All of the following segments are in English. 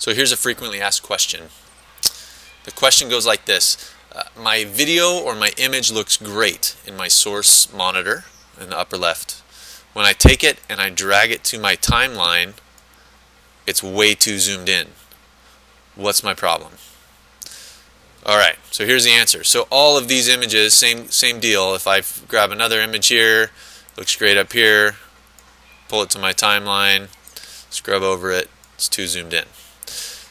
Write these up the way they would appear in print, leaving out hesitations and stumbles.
So here's a frequently asked question. The question goes like this. My video or my image looks great in my source monitor in the upper left. When I take it and I drag it to my timeline, it's way too zoomed in. What's my problem? Alright, so here's the answer. So all of these images, same deal. If I grab another image here, looks great up here, pull it to my timeline, scrub over it, it's too zoomed in.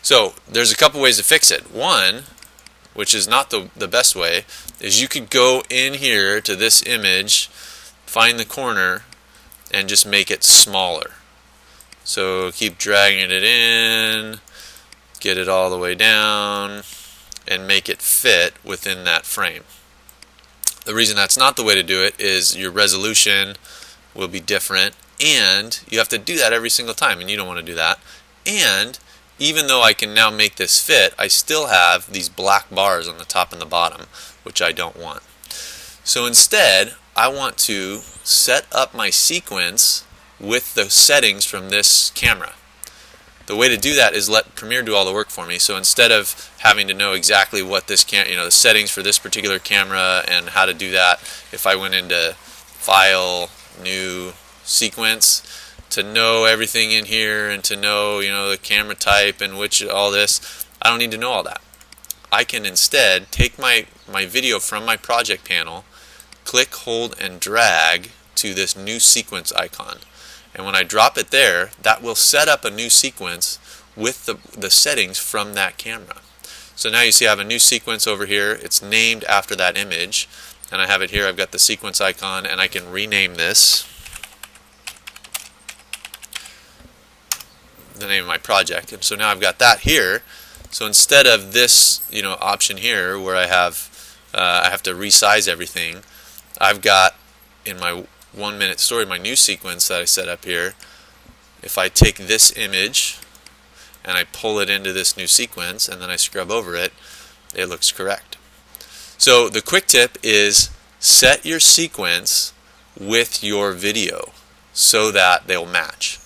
So there's a couple ways to fix it. One, which is not the best way, is you could go in here to this image, find the corner, and just make it smaller. So keep dragging it in, get it all the way down, and make it fit within that frame. The reason that's not the way to do it is your resolution will be different, and you have to do that every single time, and you don't want to do that. And even though I can now make this fit, I still have these black bars on the top and the bottom, which I don't want. So instead, I want to set up my sequence with the settings from this camera. The way to do that is let Premiere do all the work for me. So instead of having to know exactly what this the settings for this particular camera and how to do that, if I went into File, New, Sequence, to know everything in here and to know the camera type and all this, I don't need to know all that. I can instead take my video from my project panel, click, hold, and drag to this new sequence icon. And when I drop it there, that will set up a new sequence with the settings from that camera. So now you see I have a new sequence over here. It's named after that image. And I have it here. I've got the sequence icon, and I can rename this the name of my project. And so now I've got that here. So instead of this option here where I have to resize everything, I've got in my 1 minute story, my new sequence that I set up here, if I take this image and I pull it into this new sequence and then I scrub over it, it looks correct. So the quick tip is set your sequence with your video so that they'll match.